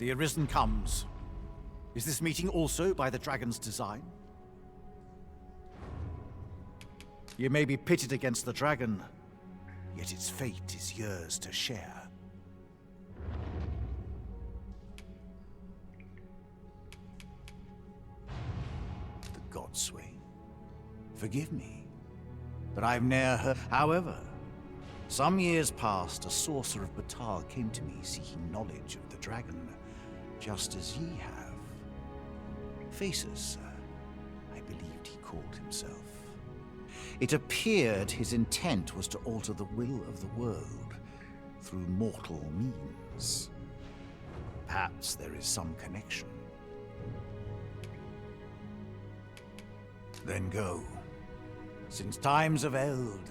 The Arisen comes. Is this meeting also by the dragon's design? You may be pitted against the dragon, yet its fate is yours to share. The Godswain. Forgive me, but I've ne'er heard. However, some years past, a sorcerer of Batal came to me seeking knowledge of the dragon, just as ye have. Faces, sir, I believed he called himself. It appeared his intent was to alter the will of the world through mortal means. Perhaps there is some connection. Then go. Since times of eld,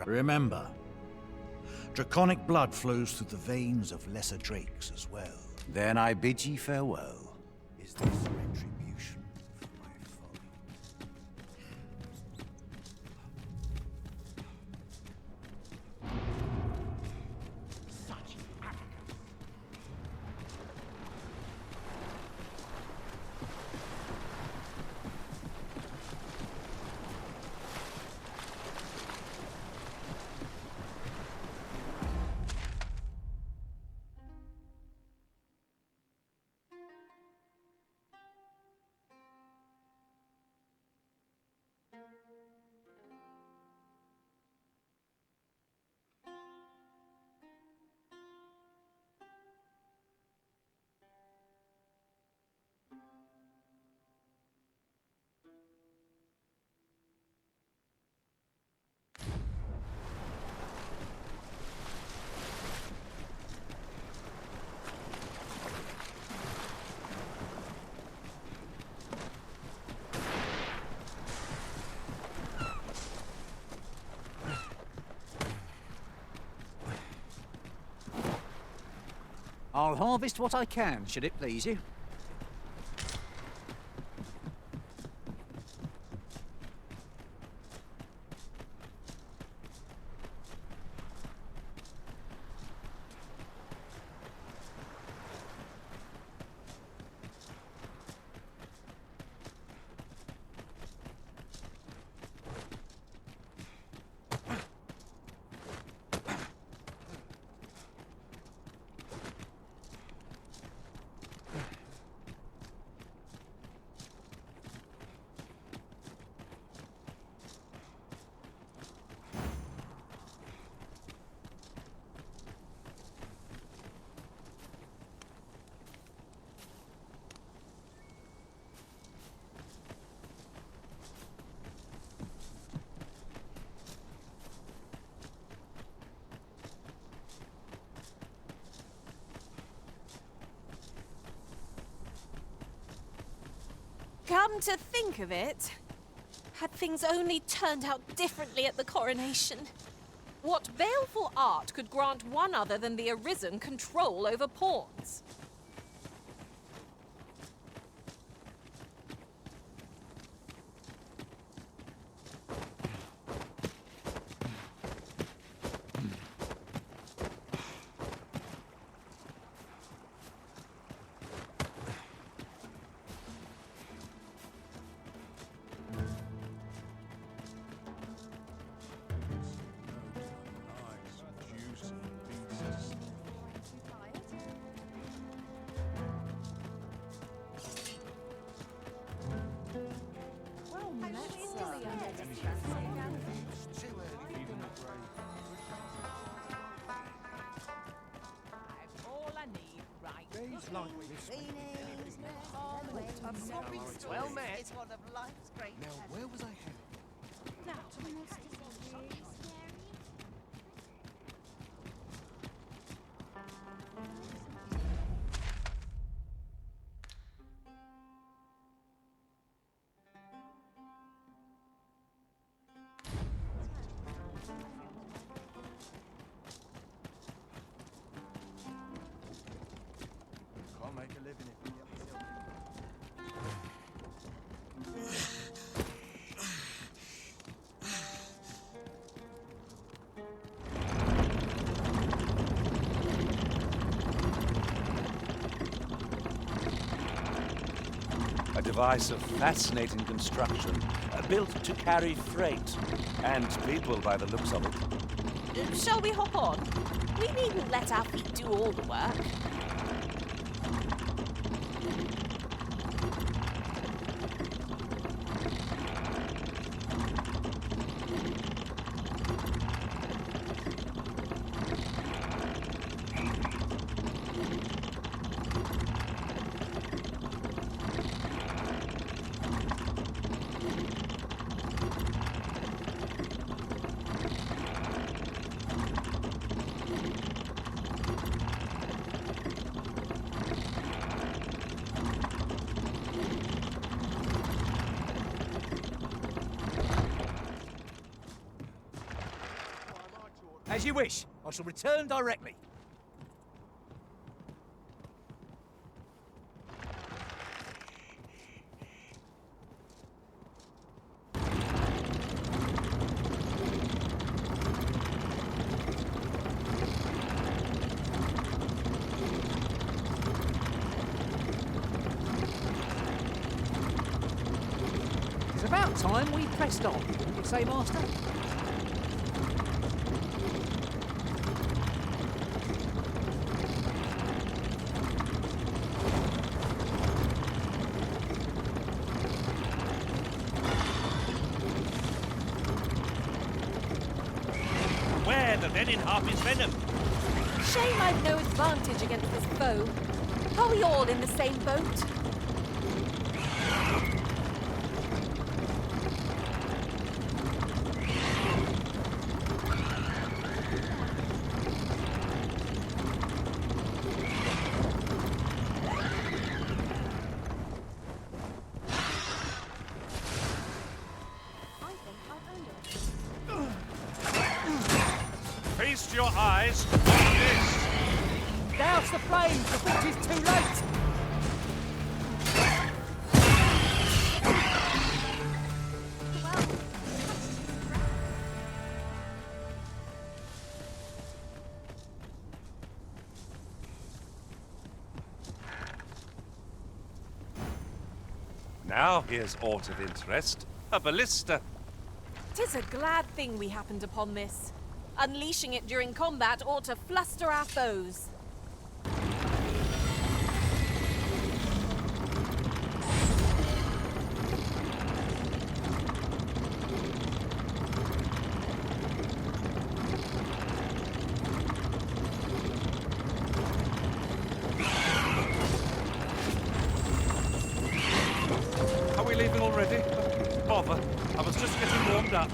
remember, draconic blood flows through the veins of lesser drakes as well. Then I bid ye farewell. Is this retribution for my folly? Such arrogance. I'll harvest what I can, should it please you. Come to think of it, had things only turned out differently at the coronation, what baleful art could grant one other than the Arisen control over pawns? Well met. It's one of life's great Now, where was I headed? Can't make a living if you get myself. device of fascinating construction, built to carry freight and people by the looks of it. Shall we hop on? We needn't let our feet do all the work. As you wish. I shall return directly. It's about time we pressed on, wouldn't you say, Master? The venom harp is venom. Shame I've no advantage against this foe. Are we all in the same boat? Feast your eyes on this. Douse the flames before it is too late! Now here's aught of interest. A ballista. 'Tis a glad thing we happened upon this. Unleashing it during combat ought to fluster our foes. Are we leaving already? Bother. I was just getting warmed up.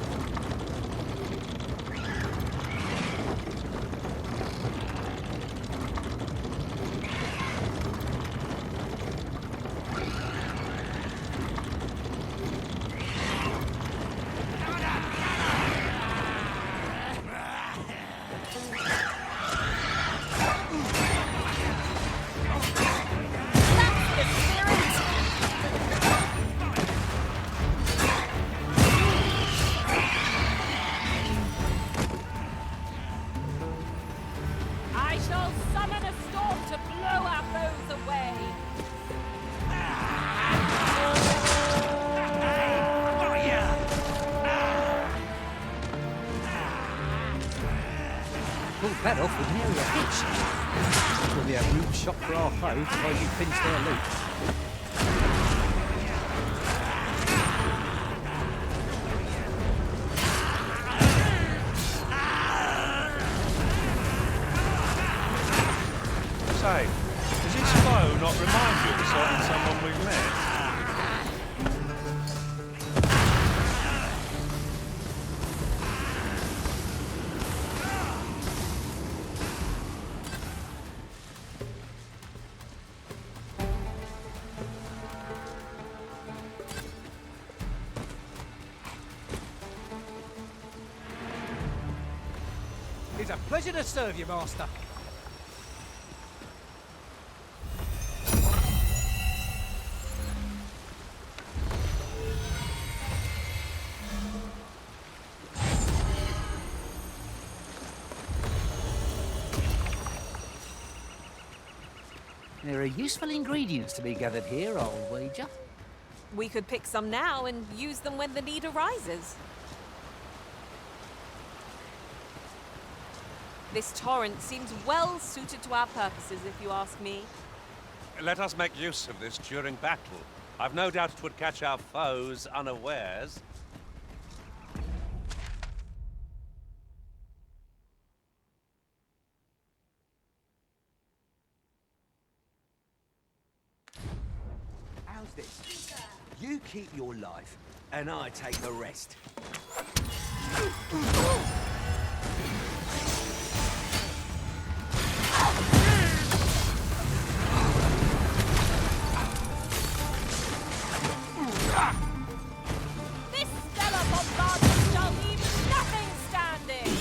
Pulled that off with nearly a hitch. It'll be a rude shock for our foe to find you finish their loot. Say, does this foe not remind you of a certain someone we've met? It's a pleasure to serve you, Master. There are useful ingredients to be gathered here, I'll wager. We could pick some now and use them when the need arises. This torrent seems well suited to our purposes, if you ask me. Let us make use of this during battle. I've no doubt it would catch our foes unawares. How's this? You keep your life, and I take the rest. This stellar bombardment shall leave nothing standing!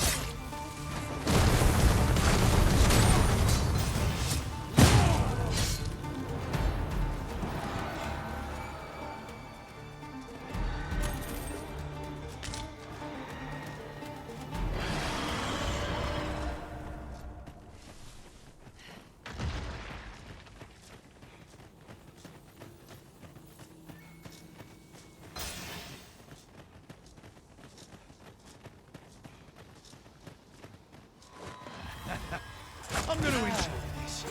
I'm going to enjoy this.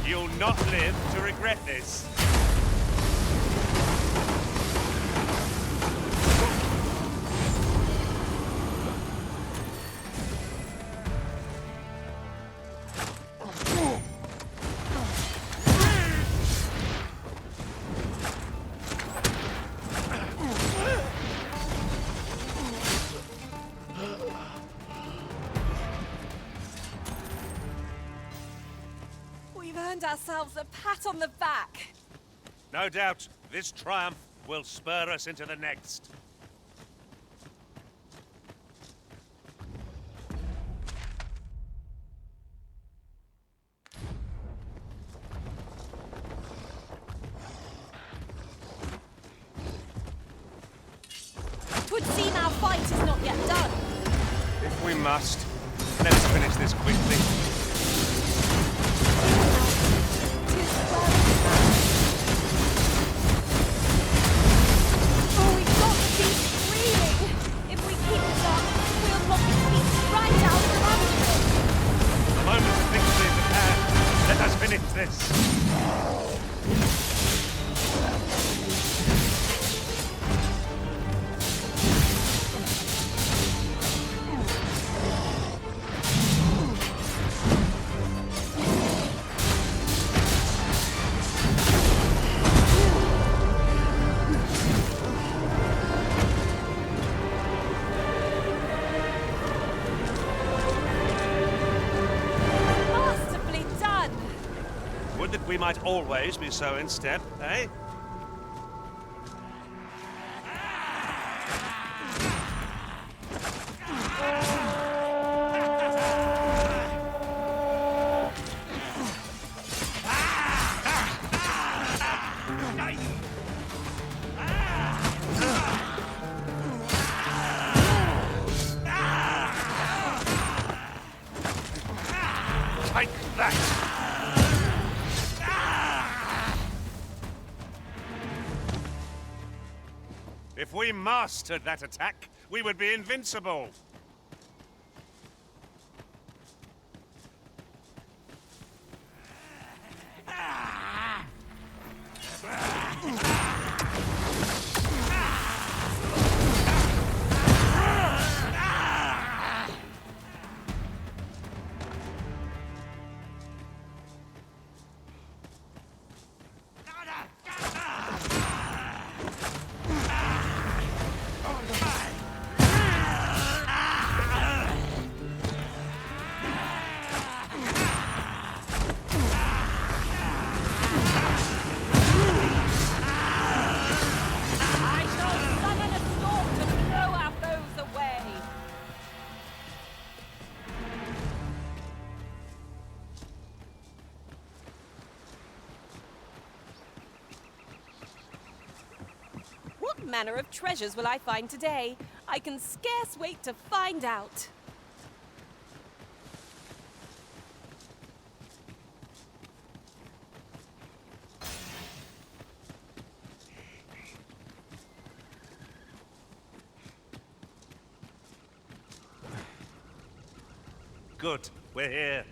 You'll not live to regret this. We've earned ourselves a pat on the back. No doubt, this triumph will spur us into the next. Twould seem our fight is not yet done. If we must, let's finish this quickly. Oh, we've got to keep screaming! If we keep it up, we'll knock his feet right out from under it! The moment of victory is at hand. Let us finish this. Masterfully done! Would that we might always be so in step, eh? Take that! If we mastered that attack, we would be invincible. I shall summon a storm to blow our foes away! What manner of treasures will I find today? I can scarce wait to find out. Good. We're here.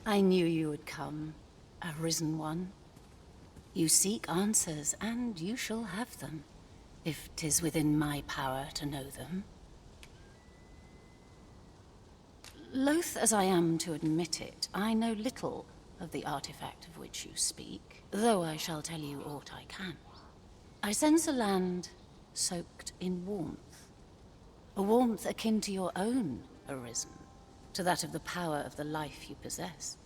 I knew you would come, Arisen One. You seek answers, and you shall have them, if 'tis within my power to know them. Loath as I am to admit it, I know little of the artifact of which you speak, though I shall tell you aught I can. I sense a land soaked in warmth. A warmth akin to your own, Arisen, to that of the power of the life you possess.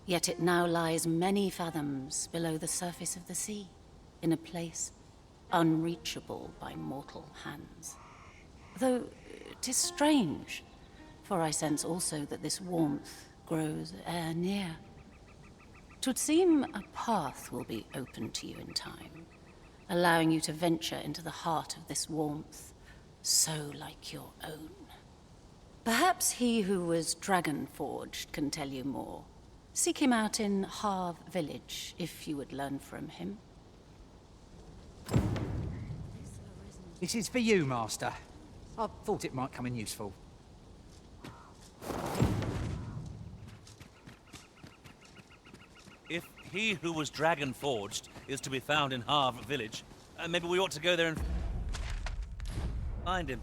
Yet it now lies many fathoms below the surface of the sea, in a place unreachable by mortal hands. Though 'tis strange, for I sense also that this warmth grows e'er near. 'Twould seem a path will be open to you in time, allowing you to venture into the heart of this warmth, so like your own. Perhaps he who was dragon-forged can tell you more. Seek him out in Harv village, if you would learn from him. This is for you, Master. I thought it might come in useful. If he who was dragon forged is to be found in Harv village, maybe we ought to go there and find him.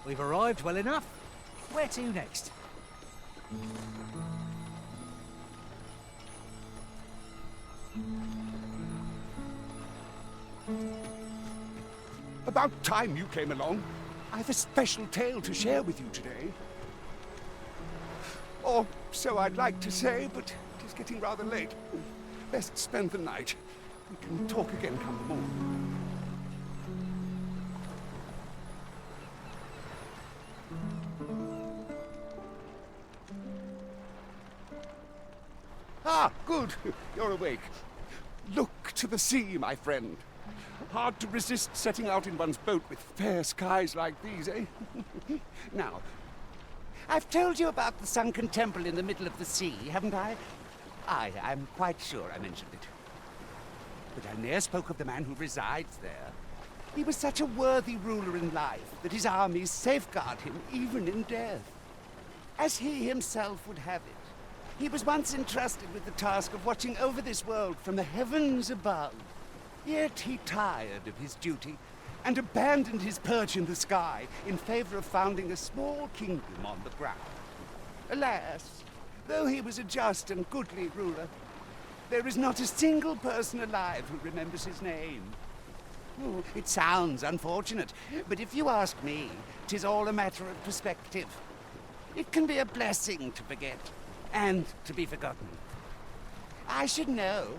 We've arrived well enough. Where to next? About time you came along. I have a special tale to share with you today. Or so I'd like to say, but it is getting rather late. Best spend the night. We can talk again come the morning. Ah, good. You're awake. Look to the sea, my friend. Hard to resist setting out in one's boat with fair skies like these, eh? Now, I've told you about the sunken temple in the middle of the sea, haven't I? Aye, I'm quite sure I mentioned it. But I ne'er spoke of the man who resides there. He was such a worthy ruler in life that his armies safeguard him even in death. As he himself would have it, he was once entrusted with the task of watching over this world from the heavens above. Yet he tired of his duty and abandoned his perch in the sky in favor of founding a small kingdom on the ground. Alas, though he was a just and goodly ruler, there is not a single person alive who remembers his name. Oh, it sounds unfortunate, but if you ask me, 'tis all a matter of perspective. It can be a blessing to forget, and to be forgotten. I should know.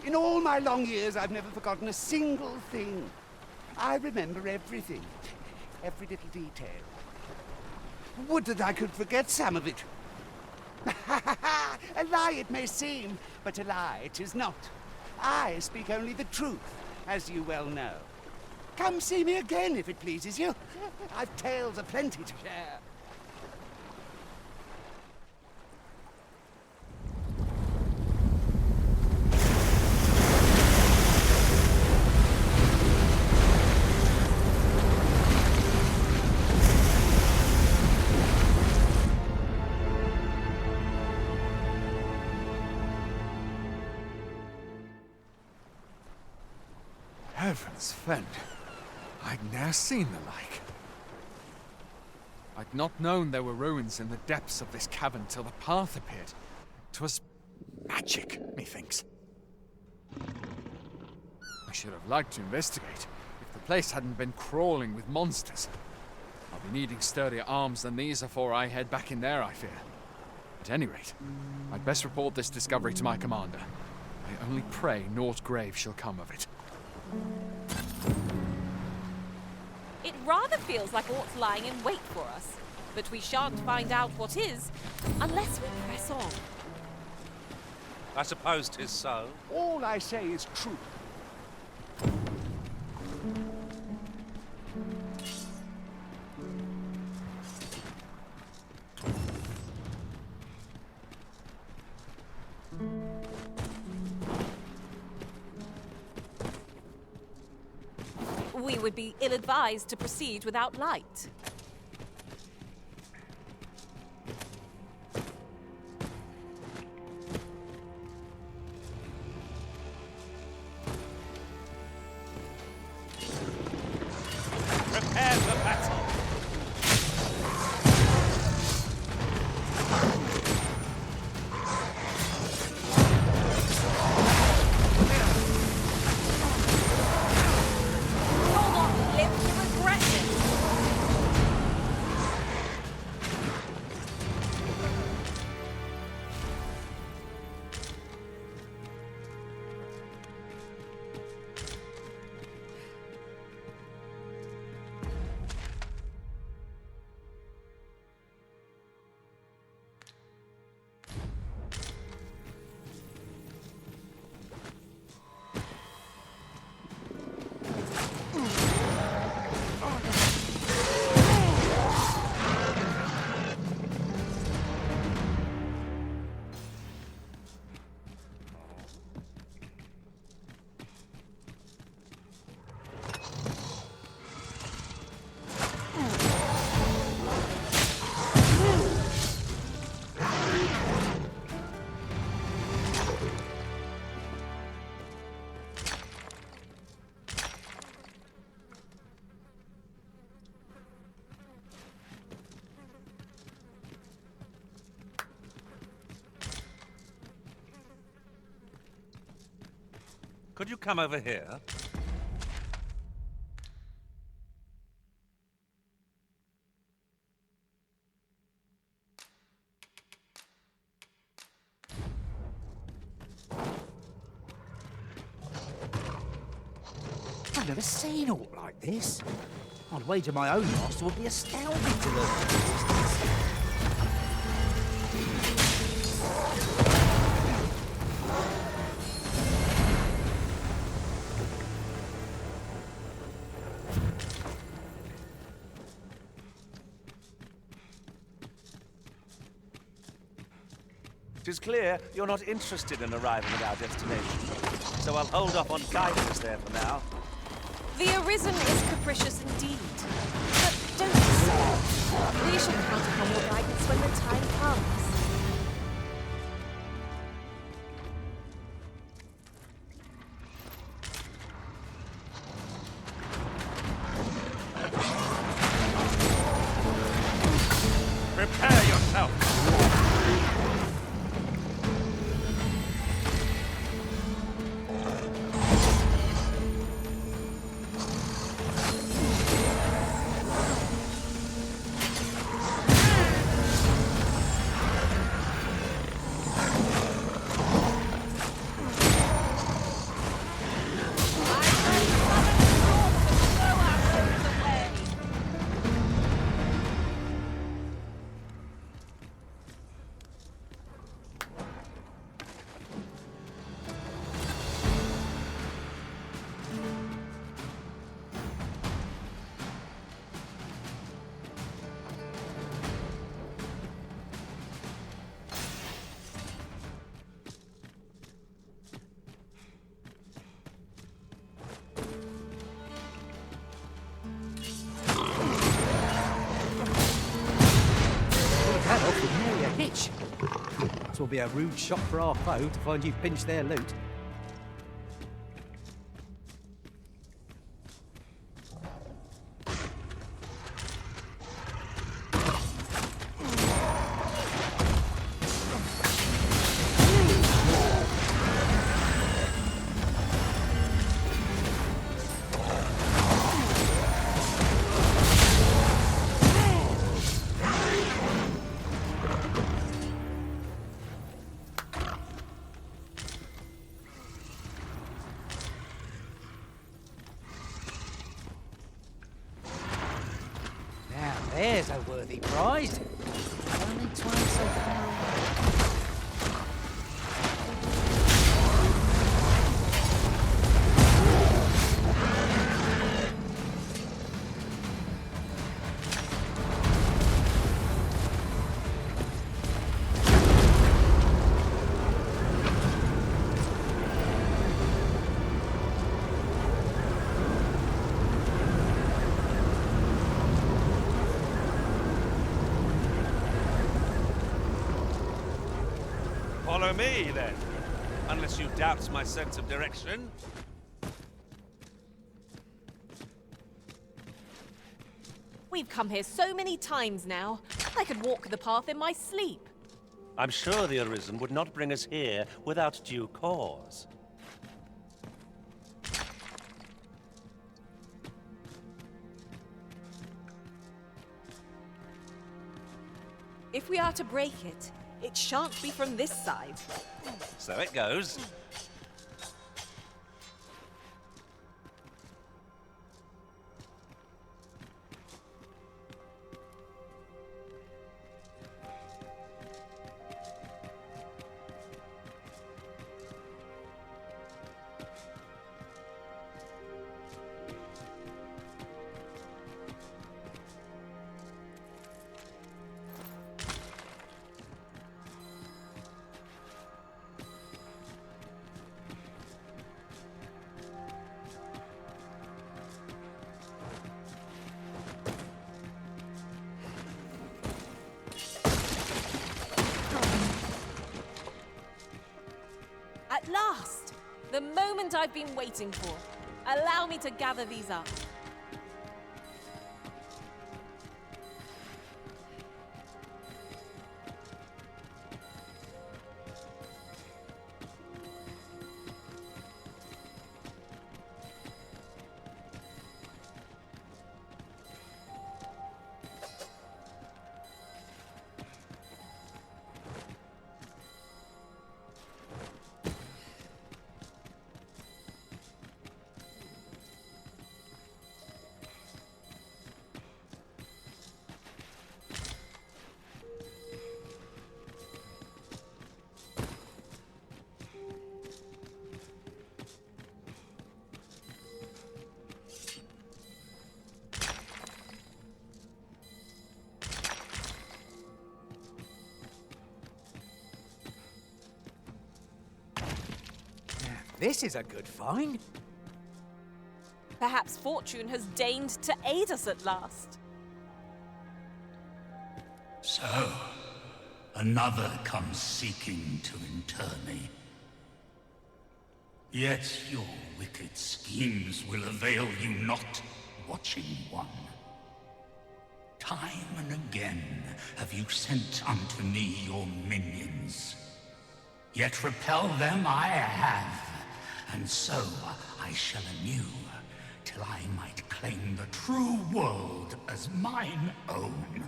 In all my long years, I've never forgotten a single thing. I remember everything, every little detail. Would that I could forget some of it. A lie it may seem, but a lie it is not. I speak only the truth, as you well know. Come see me again if it pleases you. I've tales aplenty to share. Heavens fend, I'd ne'er seen the like. I'd not known there were ruins in the depths of this cavern till the path appeared. 'Twas magic, methinks. I should have liked to investigate, if the place hadn't been crawling with monsters. I'll be needing sturdier arms than these afore I head back in there, I fear. At any rate, I'd best report this discovery to my commander. I only pray naught grave shall come of it. It rather feels like aught's lying in wait for us, but we shan't find out what is unless we press on. I suppose 'tis so. All I say is true. We would be ill-advised to proceed without light. Prepare for battle! You'll not live to regret it! Could you come over here? I've never seen aught like this. I'd wager my own master would be astounded to learn of its existence. It is clear you're not interested in arriving at our destination, so I'll hold off on guidance there for now. The Arisen is capricious indeed. But don't despair. We shall count upon your guidance when the time comes. Prepare yourself! That off with nearly a hitch. This will be a rude shock for our foe to find you pinched their loot. Now there's a worthy prize. Only twice so far away. follow me, then. Unless you doubt my sense of direction. We've come here so many times now. I could walk the path in my sleep. I'm sure the Arisen would not bring us here without due cause. If we are to break it, it shan't be from this side. So it goes. At last! The moment I've been waiting for. Allow me to gather these up. This is a good find. Perhaps fortune has deigned to aid us at last. So, another comes seeking to inter me. Yet your wicked schemes will avail you not, Watching One. Time and again have you sent unto me your minions. Yet repel them I have, and so I shall anew, till I might claim the true world as mine own.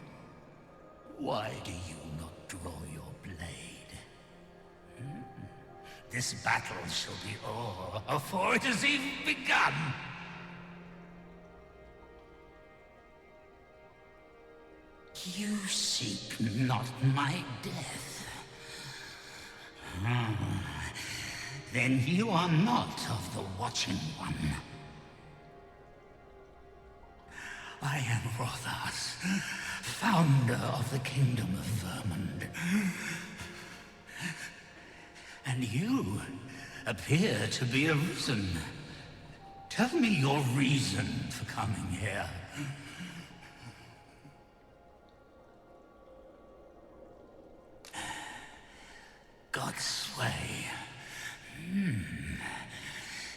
Why do you not draw your blade? This battle shall be o'er afore it has even begun. You seek not my death. Then you are not of the Watching One. I am Rothas, founder of the Kingdom of Vermund. And you appear to be Arisen. Tell me your reason for coming here. Godsway.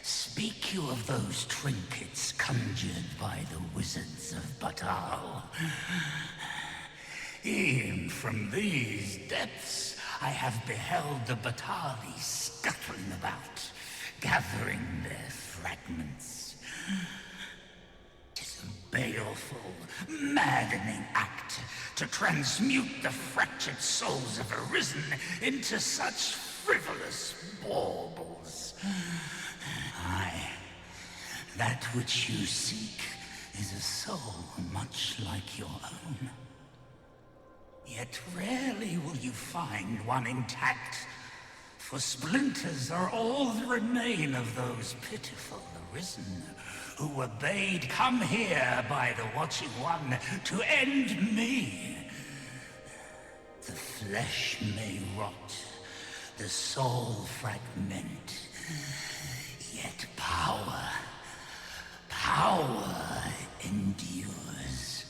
Speak you of those trinkets conjured by the wizards of Batal? E'en from these depths I have beheld the Batali scuttling about, gathering their fragments. 'Tis a baleful, maddening act to transmute the fractured souls of Arisen into such frivolous baubles. Aye, that which you seek is a soul much like your own. Yet rarely will you find one intact, for splinters are all that remain of those pitiful Arisen who were bade come here by the Watching One to end me. The flesh may rot, the soul fragment, yet power endures.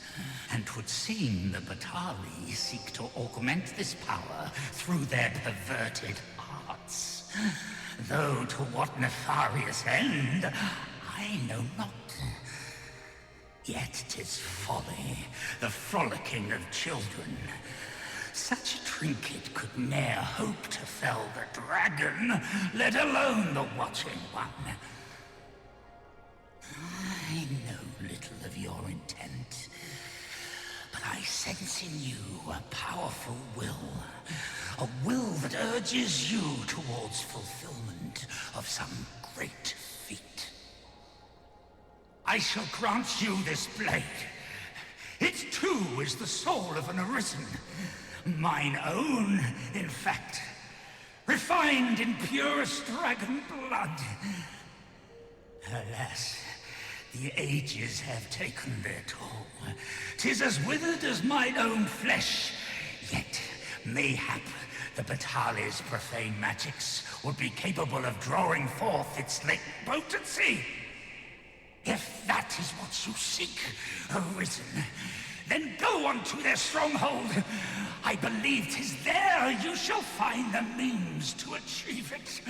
And 'twould seem the Batali seek to augment this power through their perverted prophets, though to what nefarious end, I know not. Yet 'tis folly, the frolicking of children. Such a trinket could ne'er hope to fell the dragon, let alone the watching one. I know little of your intent, but I sense in you a powerful will. A will that urges you towards fulfillment of some great feat. I shall grant you this blade. It too is the soul of an Arisen. Mine own, in fact. Refined in purest dragon blood. Alas, the ages have taken their toll. 'Tis as withered as mine own flesh. Yet, mayhap, the Batali's profane magics would be capable of drawing forth its latent potency. If that is what you seek, Arisen, then go on to their stronghold. I believe 'tis there you shall find the means to achieve it.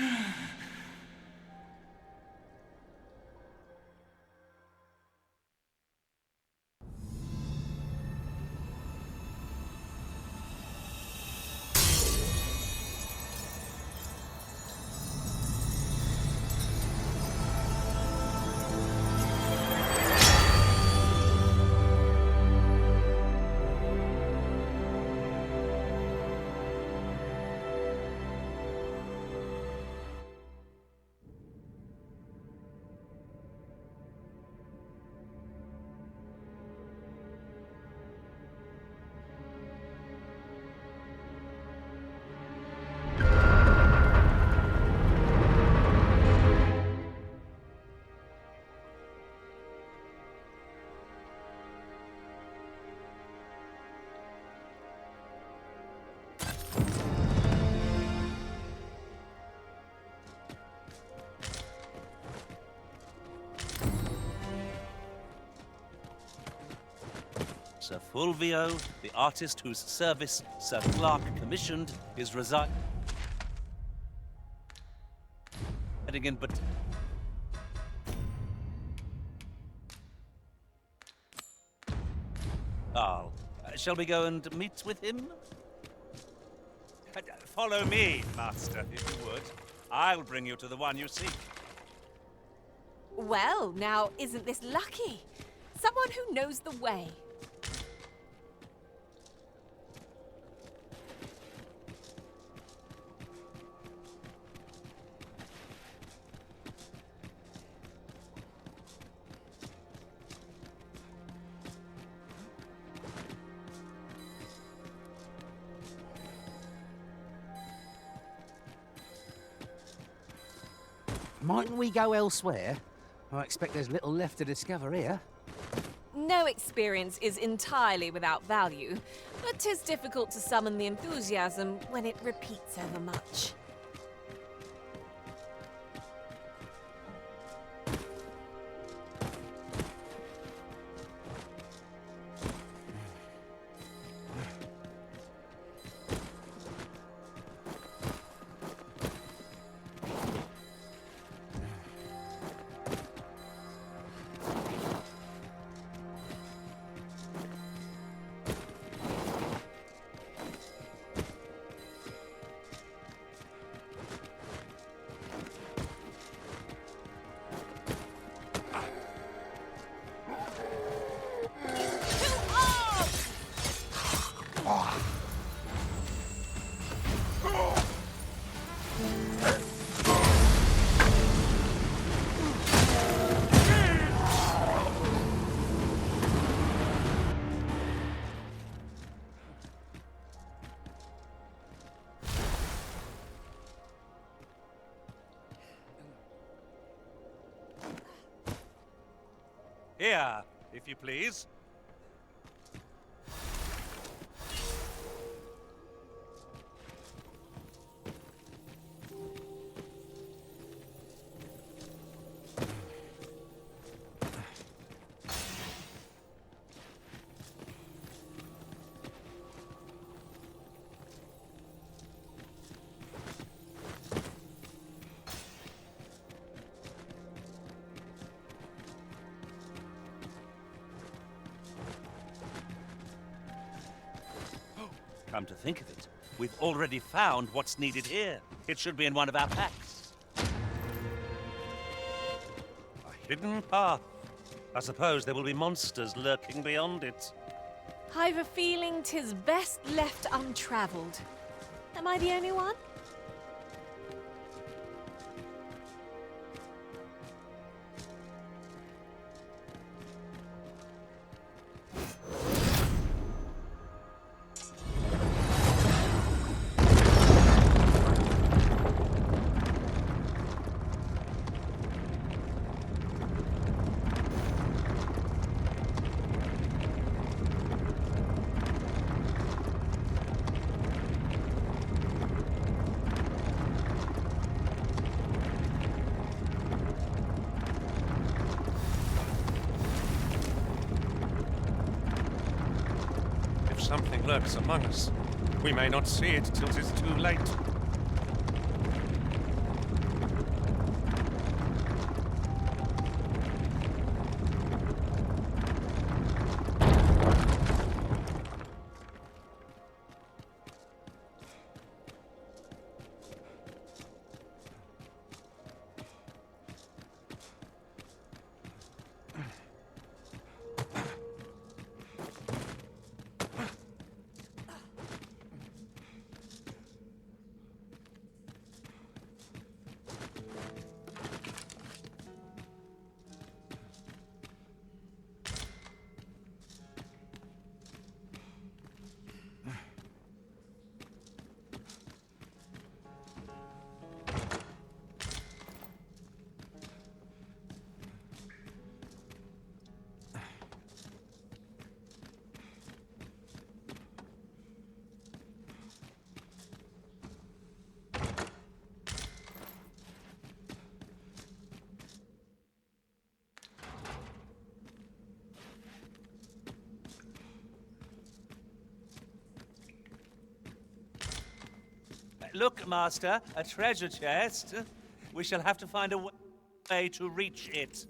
Sir Fulvio, the artist whose service Sir Clark commissioned, is residing in shall we go and meet with him? Follow me, Master, if you would. I'll bring you to the one you seek. Well, now, isn't this lucky? Someone who knows the way. Mightn't we go elsewhere? I expect there's little left to discover here. No experience is entirely without value, but 'tis difficult to summon the enthusiasm when it repeats over much. Here, if you please. Come to think of it, we've already found what's needed here. It should be in one of our packs. A hidden path. I suppose there will be monsters lurking beyond it. I've a feeling 'tis best left untravelled. Am I the only one? Something lurks among us. We may not see it till 'tis too late. Look, Master, a treasure chest. We shall have to find a way to reach it.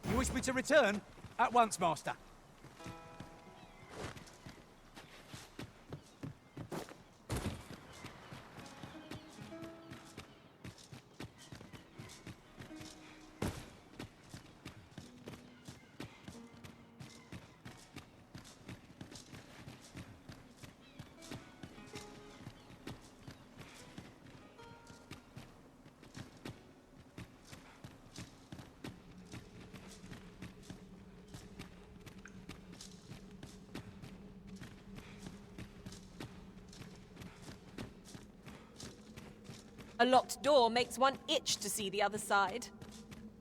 You wish me to return? At once, Master. A locked door makes one itch to see the other side.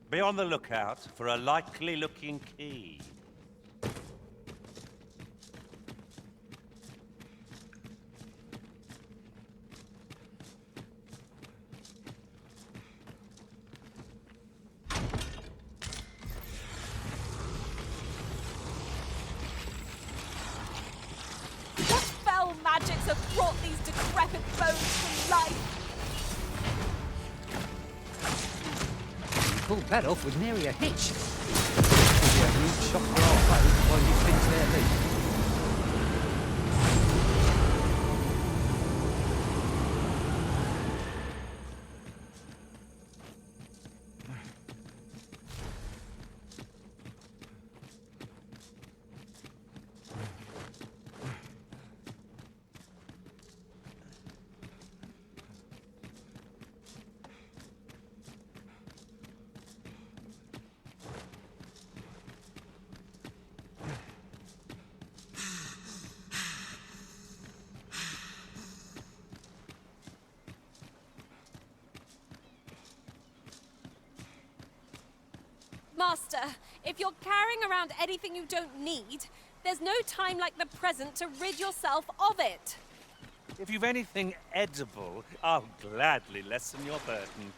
Be on the lookout for a likely-looking key. What foul magics have brought these decrepit bones to life? Pulled that off with nary a hitch. Could be a rude shock for our foe while you finish their loot. Master, if you're carrying around anything you don't need, there's no time like the present to rid yourself of it. If you've anything edible, I'll gladly lessen your burden.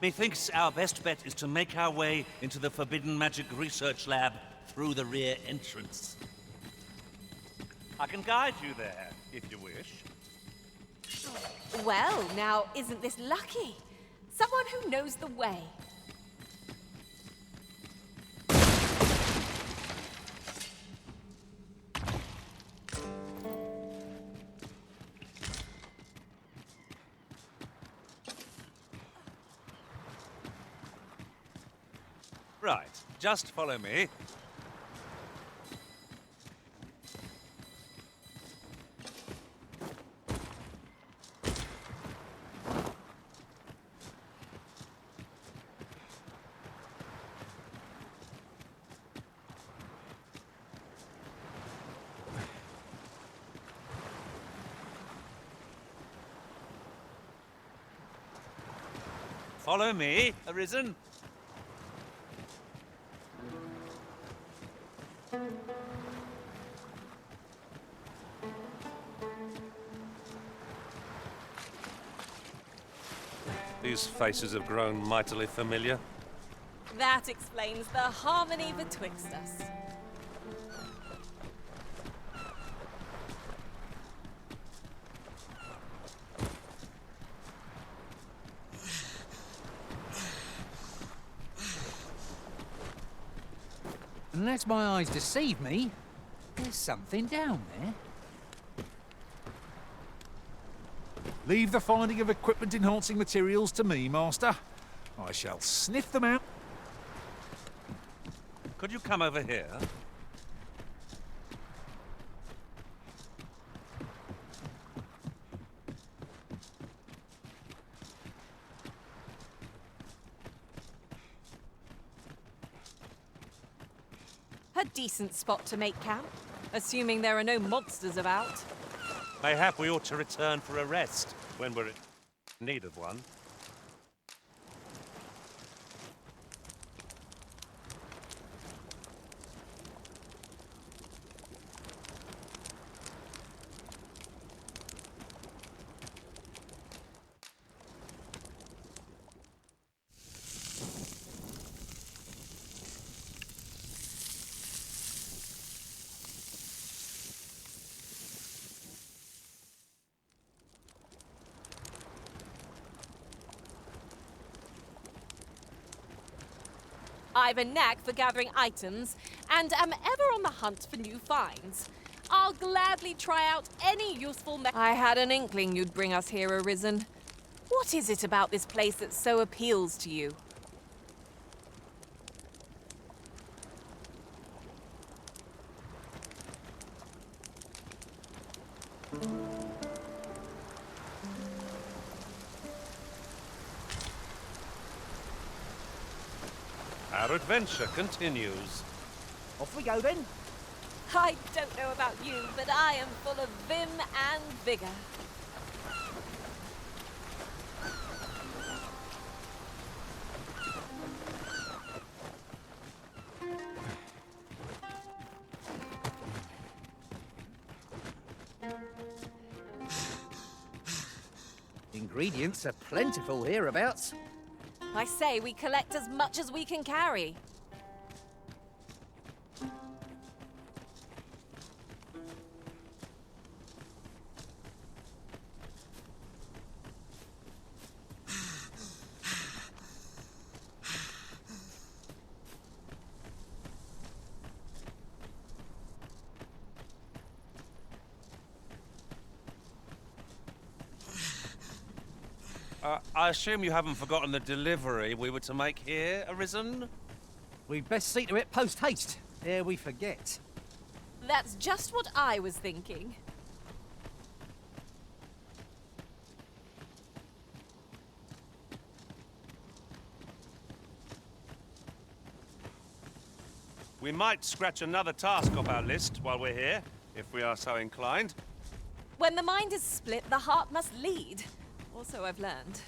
Methinks our best bet is to make our way into the Forbidden Magic Research Lab through the rear entrance. I can guide you there, if you wish. Well, now, isn't this lucky? Someone who knows the way. Right, just follow me. Follow me, Arisen. These faces have grown mightily familiar. That explains the harmony betwixt us. Unless my eyes deceive me, there's something down there. Leave the finding of equipment-enhancing materials to me, Master. I shall sniff them out. Could you come over here? A decent spot to make camp, assuming there are no monsters about. Mayhap we ought to return for a rest when we're in need of one. I've a knack for gathering items, and am ever on the hunt for new finds. I'll gladly try out any useful I had an inkling you'd bring us here, Arisen. What is it about this place that so appeals to you? Our adventure continues. Off we go then. I don't know about you, but I am full of vim and vigor. Ingredients are plentiful hereabouts. I say we collect as much as we can carry. I assume you haven't forgotten the delivery we were to make here, Arisen? We'd best see to it post-haste, ere we forget. That's just what I was thinking. We might scratch another task off our list while we're here, if we are so inclined. When the mind is split, the heart must lead. Also, I've learned.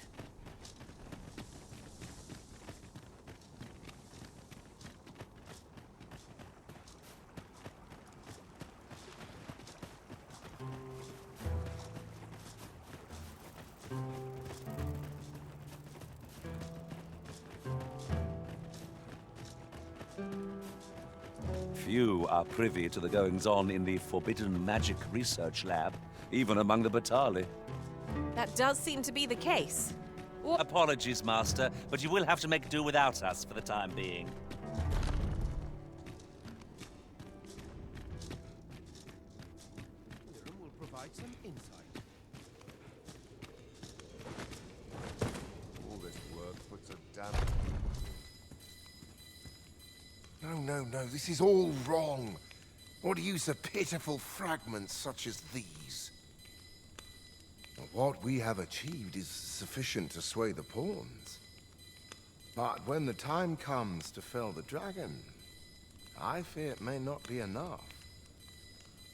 Few are privy to the goings-on in the Forbidden Magic Research Lab, even among the Batali. That does seem to be the case. Apologies, Master, but you will have to make do without us for the time being. Will provide some insight. All this work puts a damn... No, this is all wrong. What use of pitiful fragments such as these? What we have achieved is sufficient to sway the pawns. But when the time comes to fell the dragon, I fear it may not be enough.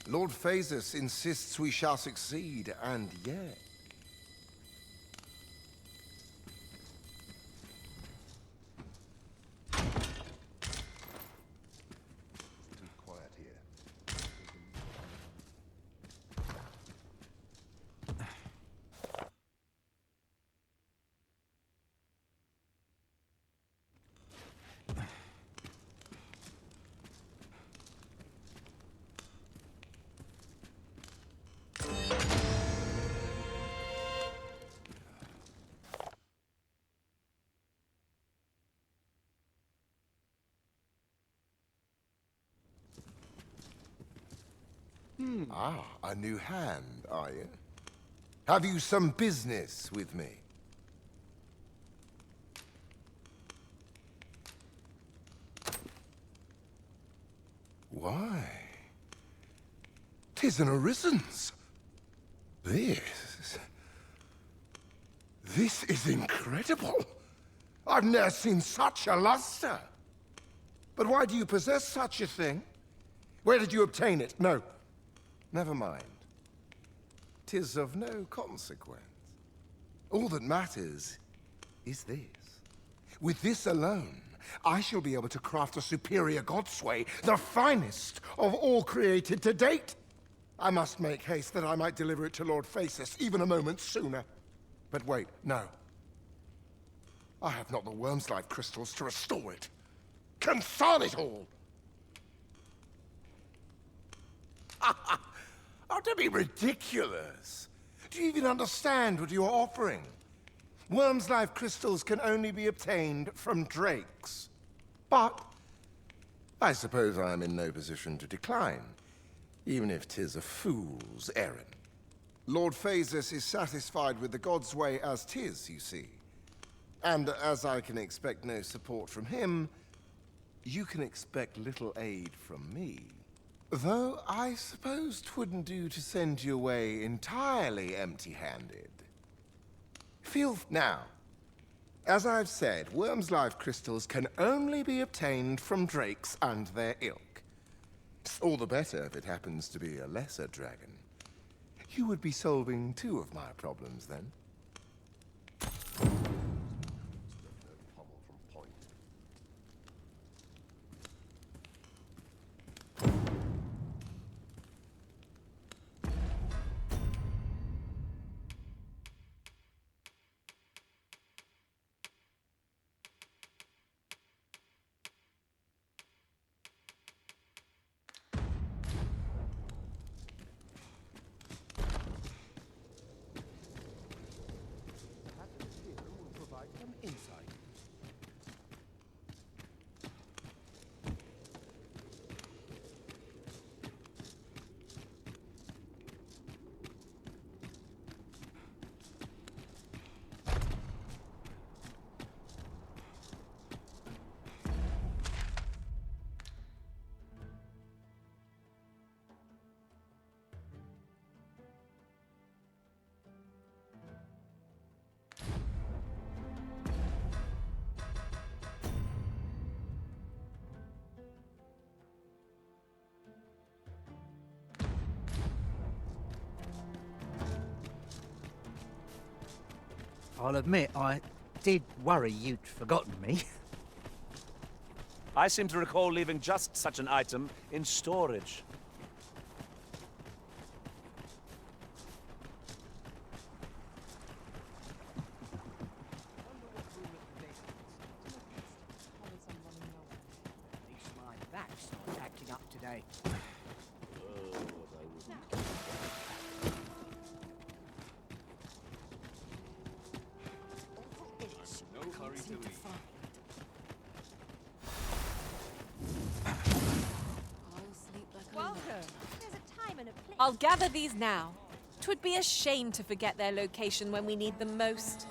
Lord Phasus insists we shall succeed, and yet... Ah, a new hand, are you? Have you some business with me? Why? 'Tis an Arisen's. This is incredible. I've never seen such a luster. But why do you possess such a thing? Where did you obtain it? No. Never mind. 'Tis of no consequence. All that matters is this. With this alone, I shall be able to craft a superior godsway, the finest of all created to date. I must make haste that I might deliver it to Lord Phasus even a moment sooner. But wait, no. I have not the worm's life crystals to restore it. Confound it all! Oh, don't be ridiculous. Do you even understand what you are offering? Worm's life crystals can only be obtained from drakes. But I suppose I am in no position to decline, even if 'tis a fool's errand. Lord Phasus is satisfied with the God's way as 'tis, you see. And as I can expect no support from him, you can expect little aid from me. Though I suppose 'twouldn't do to send you away entirely empty-handed. Now, As I've said, worms' life crystals can only be obtained from drakes and their ilk. All the better if it happens to be a lesser dragon. You would be solving 2 of my problems then. I'll admit, I did worry you'd forgotten me. I seem to recall leaving just such an item in storage. At least my back's not acting up today. I'll gather these now. 'Twould be a shame to forget their location when we need them most.